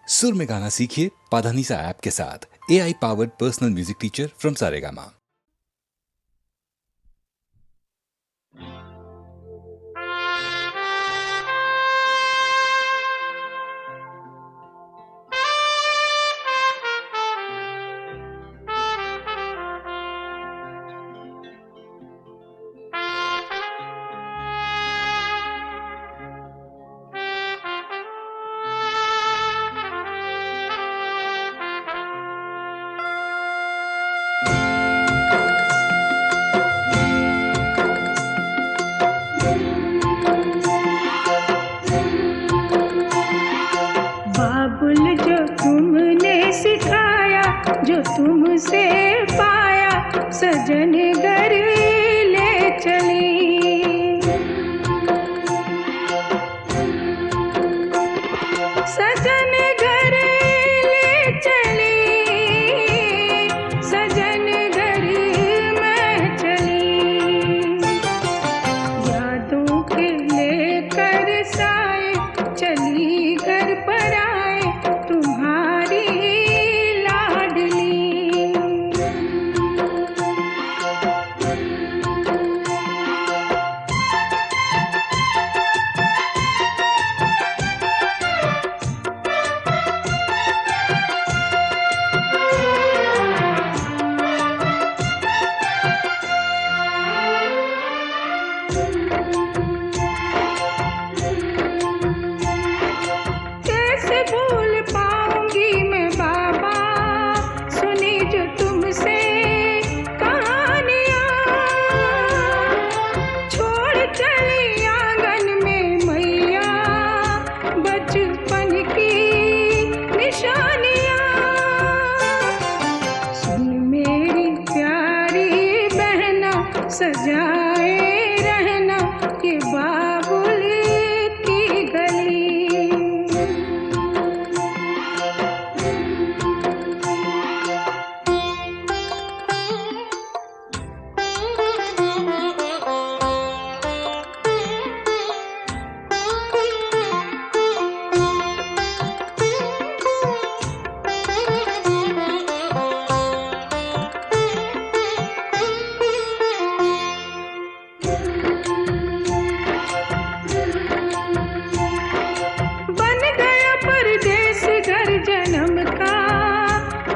सुर में गाना सीखिए पाधानीसा ऐप के साथ। AI powered personal music teacher from Saregama. बाबुल जो तुमने सिखाया, जो तुमसे पाया, सजन घर ले चली। सजन घर ले चली, सजन घर में चली। यादों के लेकर साए चली घर पर आए तुम्हारी लाडली। कैसे भूल पाऊंगी मैं बाबा, सुनी जो तुमसे कहानियाँ। छोड़ चली आंगन में मैया बचपन की निशानियाँ। सुन मेरी प्यारी बहना, सजाए रहना ये बाबुल की गली। बन गया परदेस घर जन्म का,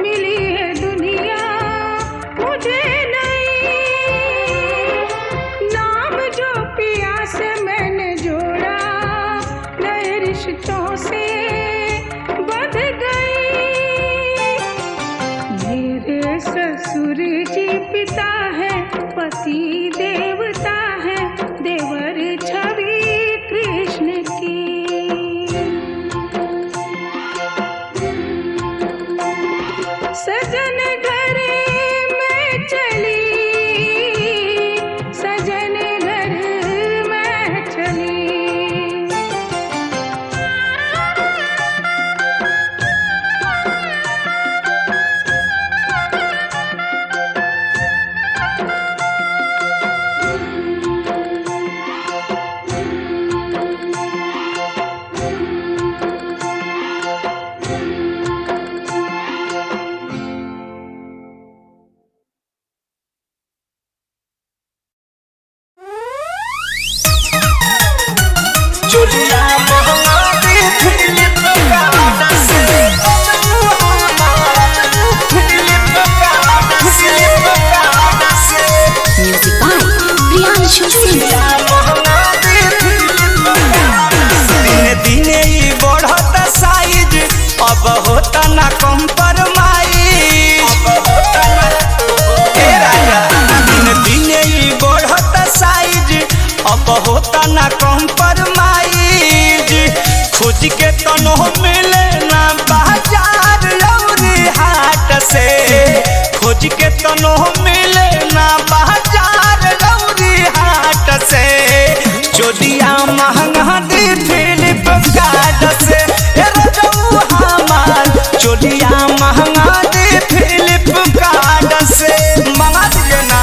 मिली है दुनिया मुझे नई। नाम जो पिया से मैंने जोड़ा, नए रिश्तों से बंध गई। मेरे ससुर जी पिता है, पति देवता है, देवर छवि कृष्ण की। सजन घर में चली, सजन घर में चली। चोलिया महंगा फिलिप गाना से, फिलिप गाना से। Music by Priyanshu Singh. चोलिया महंगा फिलिप गाना से। दिने दिने ही बढ़ता साइज, अब होता ना कॉम्प्रोमाइज। हे राजा, दिने दिने ही बढ़ता साइज, अब होता ना कॉम्प्रोमाइज। खोज के तनो मिले ना बाजार लौरी हाट से, खोज के तनो मिले ना बाजार लौरी हाट से। चोलिया महंगा दी फिलिप गार्ड से, हे रजऊ हमार चोलिया महंगा दी फिलिप गार्ड से। मंगा दिए ना।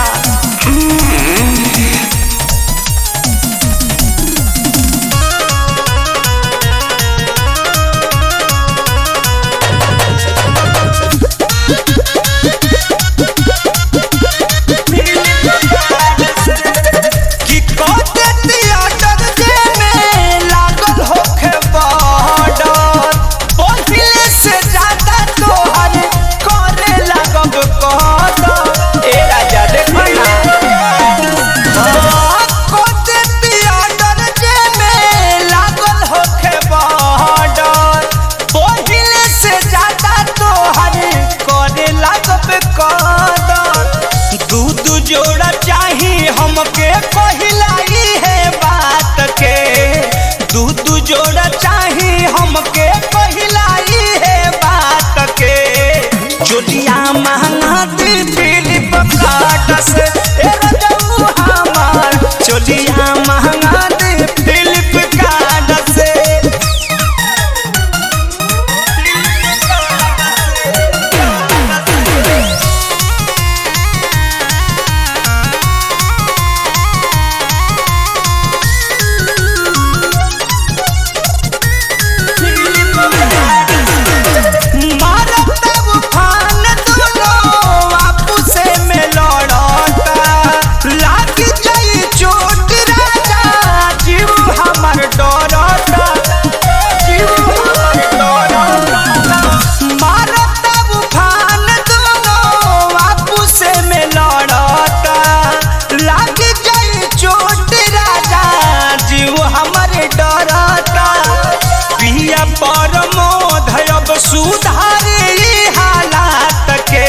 सुधारी हालात के,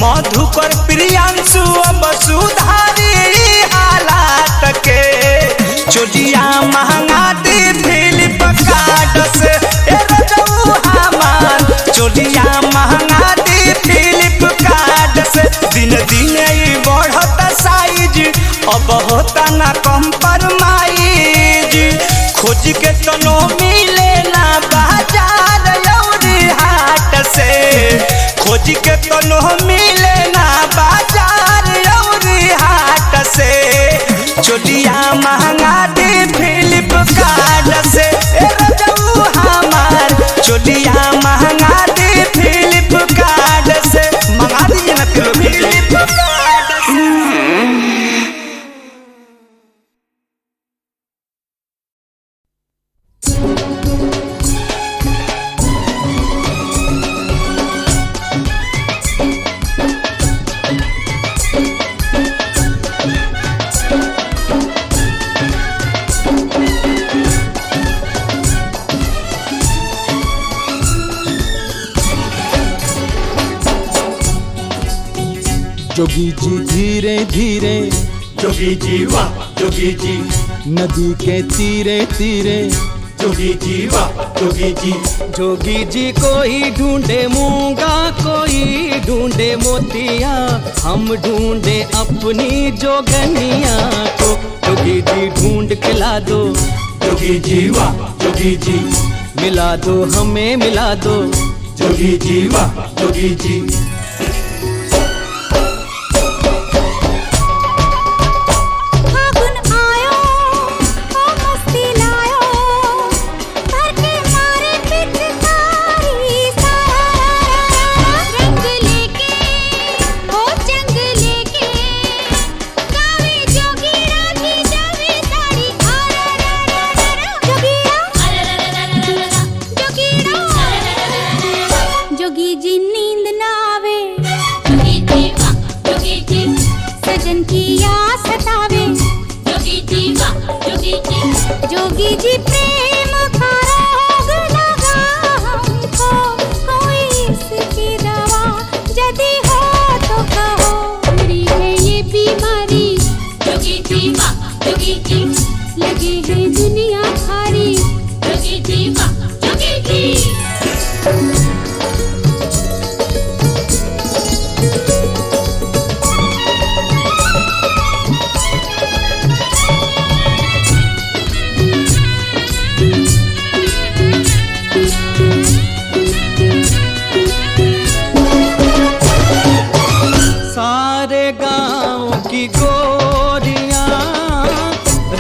मधुकर प्रियांशु अब सुधारी हालात के। चोलिया महंगा दी फ्लिपकार्ट से ए रजऊ हमार, चोलिया महंगा दी फ्लिपकार्ट से। दिन दिन ई बढ़ता साइज, अब होता ना कम्प्रोमाइज। खोज के तनो मिले ना बाजार लौरी हाट से, खोज के तनो मिले ना बाजार लौरी हाट से। चोलिया महंगा दी फ्लिपकार्ट से ए रजऊ हमार, चोलिया महंगा दी फ्लिपकार्ट से। मंगा दीजिए ना फ्लिपकार्ट से। जोगी जी धीरे धीरे, जोगी जी वाह जोगी जी, नदी के तीरे तीरे, जोगी जी वाह जोगी जी। जोगी जी कोई ढूंढे मूंगा, कोई ढूंढे मोतिया, हम ढूंढे अपनी जोगनिया को। जोगी जी ढूंढ के ला दो, जोगी जी वाह जोगी जी, मिला दो हमें मिला दो। जोगी जी वाह जोगी जी। जोगी जी प्रेम का रोग लगा हमको, कोई इसकी दवा यदि हो तो कहो। मेरी है ये बीमारी, जोगी जी वाह जोगी जी, लगी है दुनिया भारी, जोगी जी वाह जोगी जी। सारे गांव की गोरियां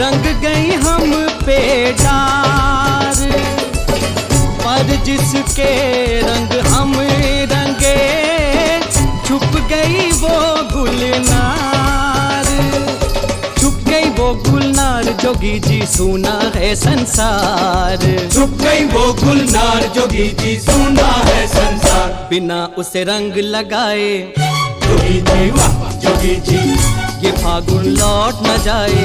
रंग गई हम पे डार, पर जिसके रंग हम रंगे छुप गई वो गुलनार, छुप गई वो गुलनार। जोगी जी सुना है संसार, छुप गई वो गुलनार, जोगी जी सुना है संसार। बिना उसे रंग लगाए, जोगी जी वाह जोगी जी, ये फागुन लौट न जाए।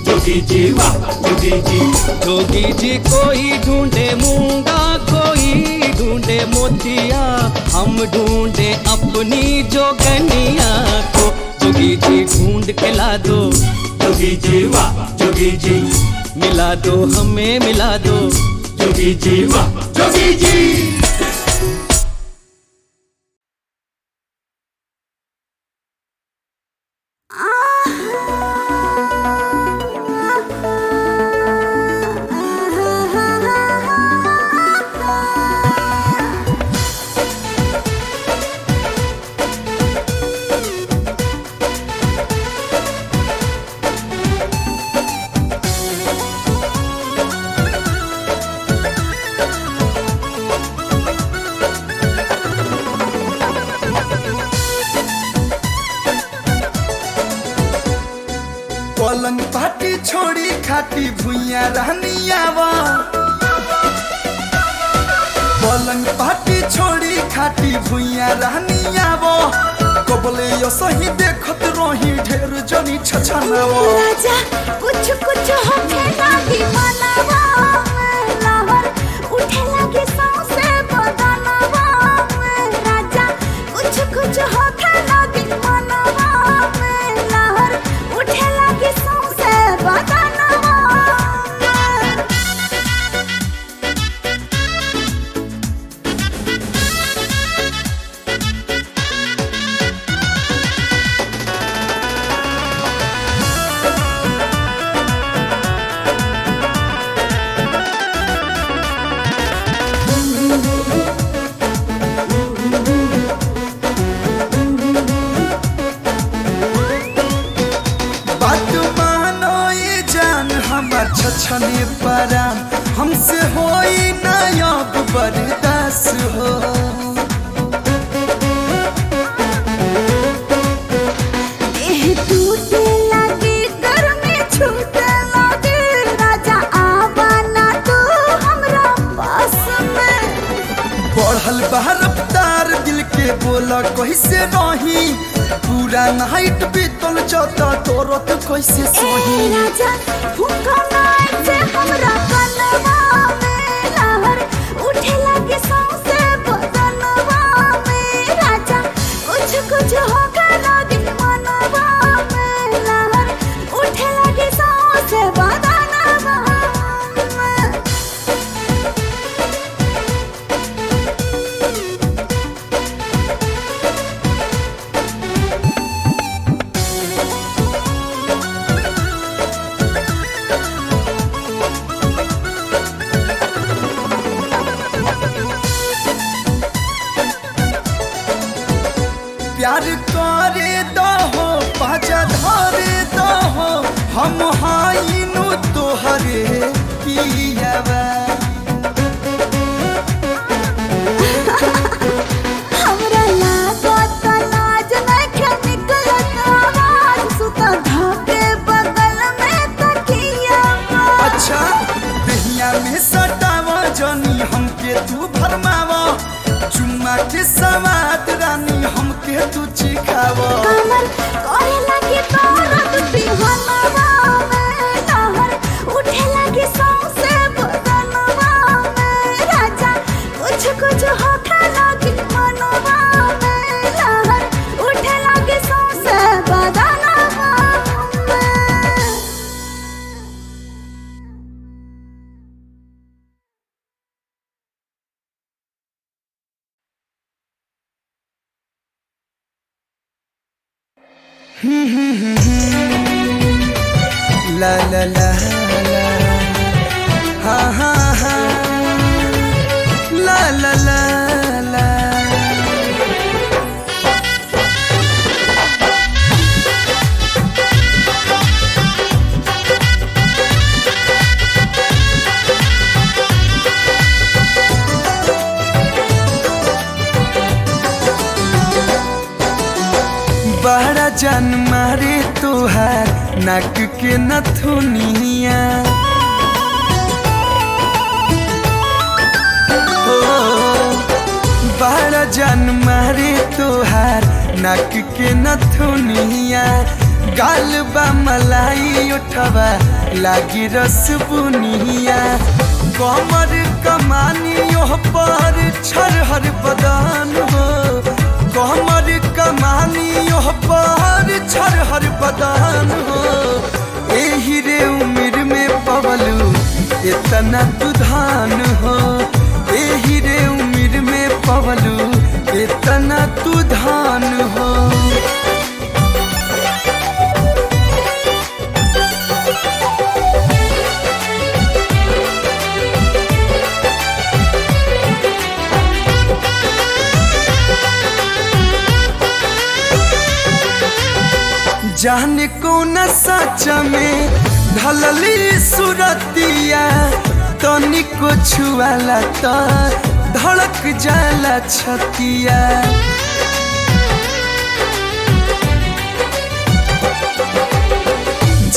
जोगी जी वाह जोगी जी। जोगी जी कोई ढूंढे मूंगा, कोई ढूंढे मोतिया, हम ढूंढे अपनी जोगनिया को। जोगी जी ढूंढ के ला दो, जोगी जी वाह जोगी जी, मिला दो हमें मिला दो। जोगी जी वाह जोगी जी। पलंग पाटी छोड़ी खाटी भुइया रहनियावा, पलंग पाटी छोड़ी खाटी भुइया रहनियावा। कबले यो सही देखत रही ढेर जनी छछनावा। राजा कुछ कुछ होके लागी मनावा, लहर उठे लागी सांसे बदन पास हो। देह टूटे लगे गर्मी छूटे लगे राजा आवा ना तू हमरा पास में। बढ़ल बा रफ्तार दिल के बोला कैसे रही, पूरा नाइट बीतल जाता तोरत कैसे सोही। राजा भूखा नाइट से हमरा कनवा में लहर उठे लगे सांसे बदनवा में। राजा कुछ कुछ हो गया दिल मनवा में लहर उठे लगे सांसे बदनवा में। प्यार करे दहो पाजा धरे दहो, हम हाइनु तोहरे पियावा। हमरा लागत लाज नइखे निकलत आवाज, सुता धाके बगल में तकिया। अच्छा दहिया में सटावा जानी हमके तू भरमावा, चुम्मा के सवाद रानी हमके तू चिखावा। कमर करे लगे दर्द दिहनवा में लहर उठे लगे सांसे बदनवा में। राजा कुछ कुछ हो गया दिल मनवा में लहर उठे लगे सांसे बदनवा में। ला ला ला ला, हा हा हा, ला ला ला ला। बड़ा जान मारे तोहार नाक के नथुनिया। हो बड़ा जान मारे तोहार नाक के नथुनिया। गाल बा मलाई उठवा लागी रस बुनिया। कमर कमानी ओह पर छरहर बदान हो, कमर कमानी ओह पर छरहर बदान हो। एही रे उम्र में पवलू इतना तू धान हो, एही रे उम्र में पवलू इतना तू धान हो। जाने कौन सच में ढलली सुरतिया, तनिको छुआला त धड़क जाला छतिया।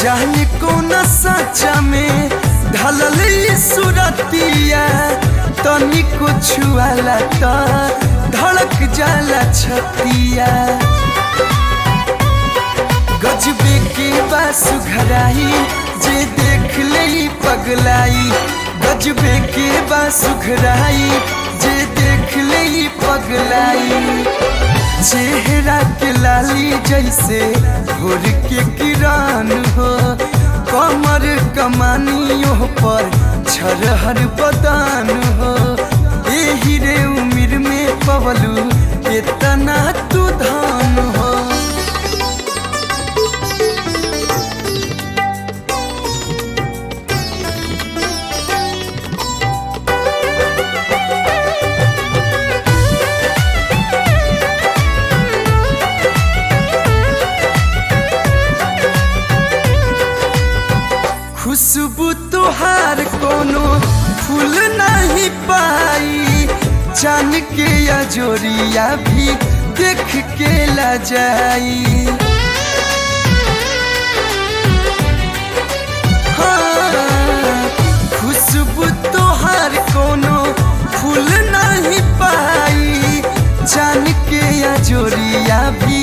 जाने कौन सच में ढलली सुरतिया, तनिको छुआला त धड़क जाला छतिया। गजबे के बासु घराई जे देख ले पगलाई, गजबे के बासु घराई जे देख ले पगलाई। चेहरा के लाली जैसे भोर के किरण हो, कमर कमानियों पर छरहर बदान हो। एही रे उम्र में पवलू इतना तू धान हो। खुशबू तुहार कोनो फूल नहीं पाई, जान के या जोरिया भी देख के ला जाई। हाँ, खुशबू तोहार कोनो फूल नहीं पाई, जान के या जोरिया भी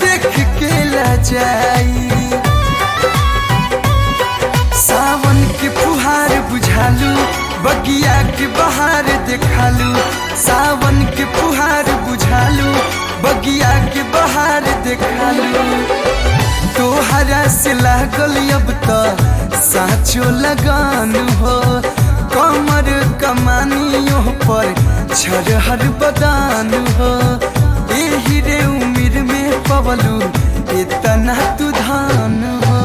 देख के ला जाई। सावन के फुहार बुझालू, बगिया के बहार देखालू। सावन के फुहार बुझालू, बगिया के बहार देखालू। तोहरा से लागल अब तो साचो लगान हो, कमर कमानियों पर छरहर बदान हो। एही रे उम्र में पवलू इतना तू धान हो।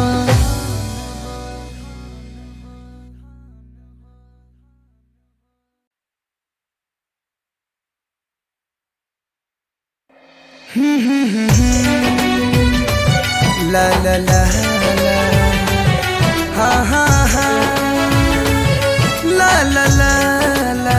ला ला ला ला, हा हा हा, ला ला ला ला।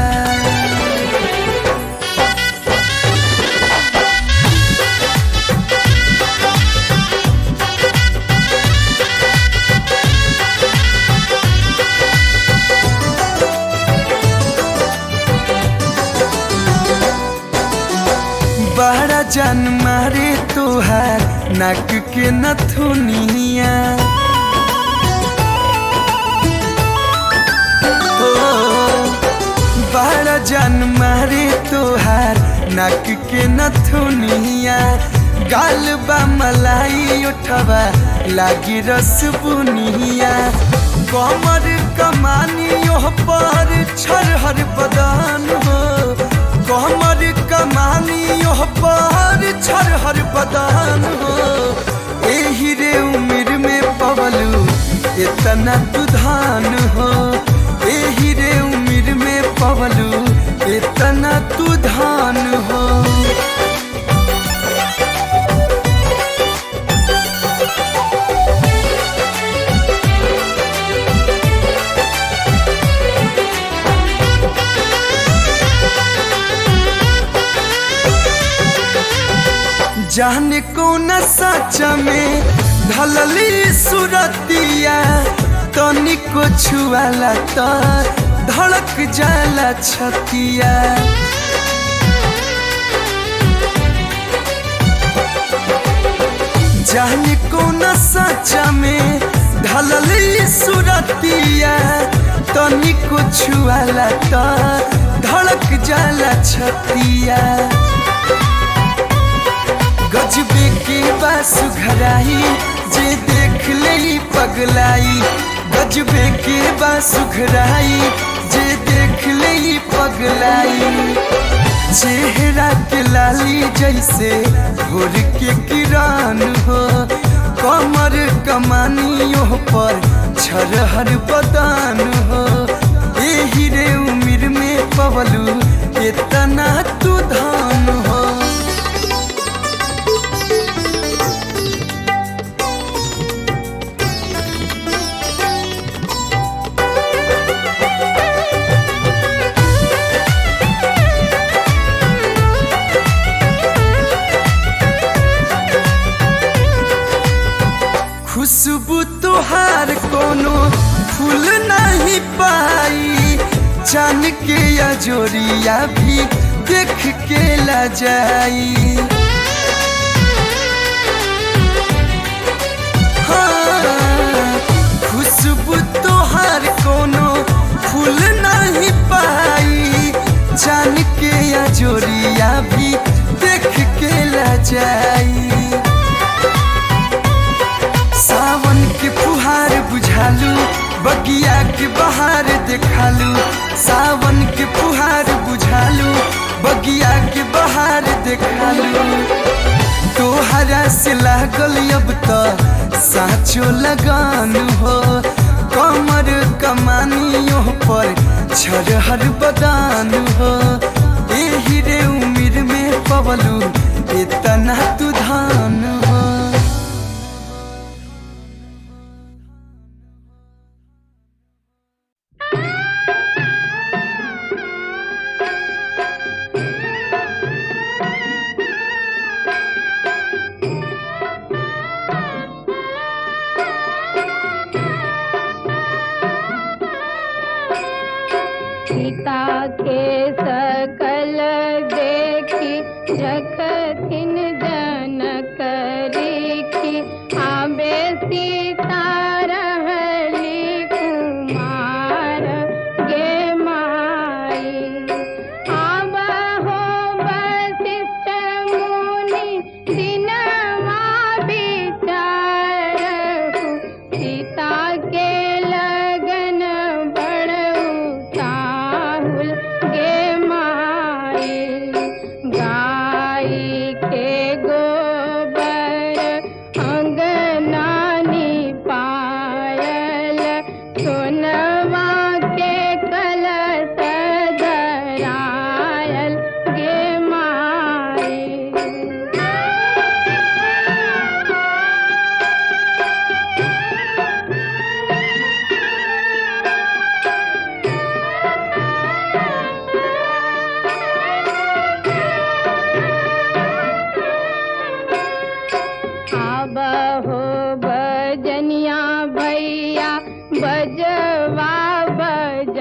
बड़ा जान मारे तोहार नाक के नथुनिया। बड़ा जान मारे तोहार नाक के नथुनिया। गाल बा मलाई उठवा लागी रस बुनिया। कमर कमानियों पर छरहर बदान हो, कमर कमानियों पर छरहर बदान हो। एही रे उम्र में पवलू इतना तुधान हो, एही रे उम्र में पवलू इतना तुधान हो। जाने कौन सच में ढलली सुरतिया। तनिको छुआला तो धड़क जाला छतिया। जाने कौन सच में ढलली सुरतिया। तनिको छुआला तो धड़क जाला छतिया। गजबे के बासुघराई जे देख ले पगलाई। गजबे के बासुघराई जे देख ले पगलाई। चेहरा के लाली जैसे भोर के किरण हो, कमर कमानियों पर छरहर बदान हो। एही रे उम्र में पवलू इतना तू धान हो। खुशबू तोहार कोनो फूल नहीं पाई, जान के या जोरिया भी देख के ला जाई। हाँ, खुशबू तोहार कोनो फूल नहीं पाई, जान के या जोरिया भी देख के ला जाई। सावन के फुहार बुझालू, बगिया के बहार देखालू। सावन के फुहार बुझालू, बगिया के बहार देखालू। तोहरा से लागल अब तो साचो लगान हो, कमर कमानियों पर छरहर बदान हो। एही रे उम्र में पवलू इतना तू धान हो। की झखथिन जनक रेखी आबे सीता रहली कुमार गे माई आबा हो वशिष्ठ मुनि दिनमा विचारहु सीता के लगन बड़ऊ ताहुल गे माई गाई के गोबर अंगनानी पायल सोनवा के कलश धरायल गे माई आब हो बजनिया भैया बजवा बजावहु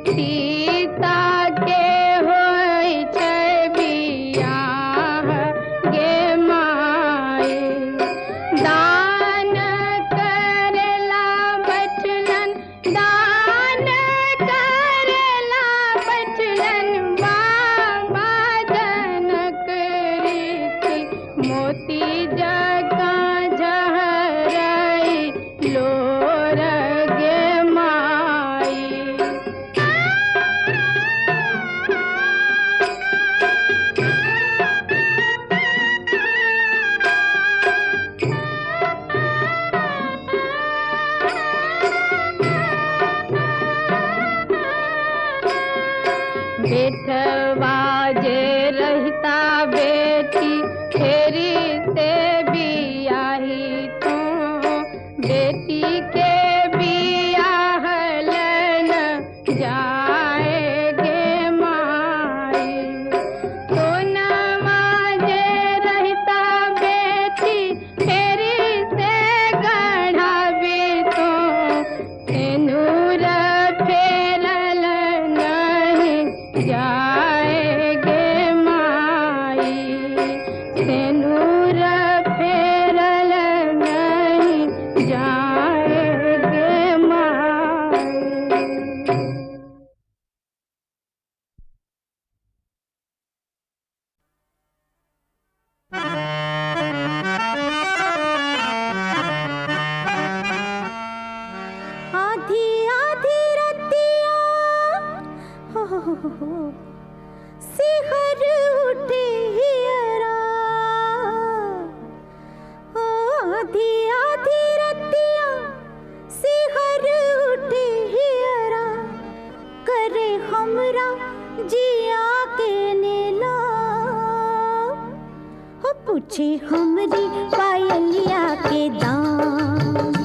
सीता के होय छै बियाह गे माई दान करेला बचलन दान करेला बचलन बाबा जनक रीति मोती जका झहराई लोर गे माई बेटवा जे रहता बेटी फेरी से बियाही तो बेटी के बियाहल न जाए गे माई सोनमा जे रहता बेटी फेरी से गढ़ावी तो सिंदूर फेरल नहीं जाए गे माई सिंदूर फेरल नहीं जाए गे माई आधी आधी रतिया हो सिहर उठे हियरा हो आधी आधी रतिया सिहर उठे हियरा करे हमरा जिया के नेला हो पूछे हमरी पायलिया के दाम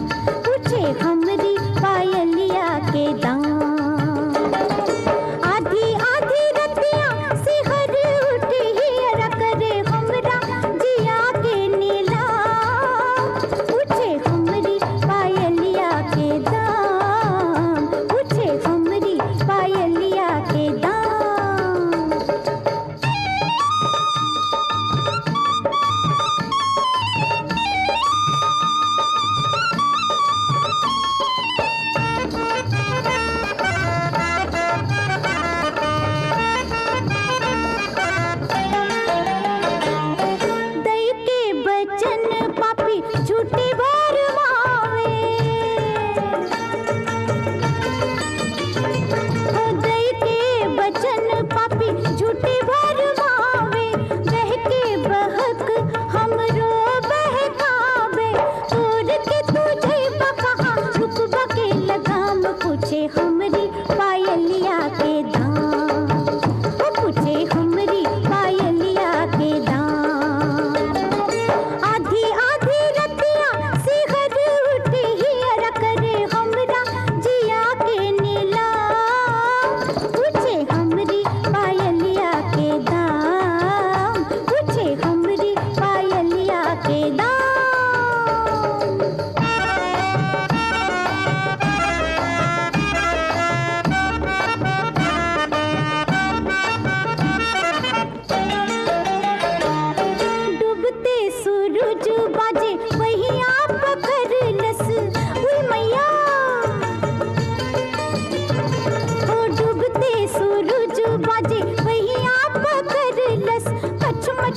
पूछे हमरी पायलिया के दाम आधी आधी रतिया सिहर उठे हियरा करे हमरा जिया के नीला पूछे हमरी पायलिया के दाम पूछे हमरी पायलिया के दाम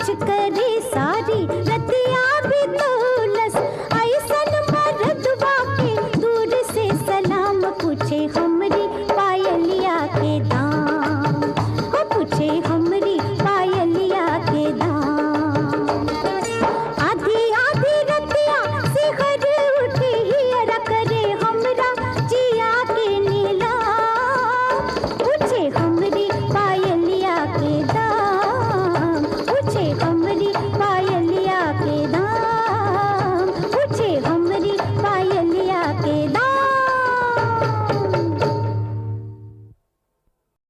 कुछ करे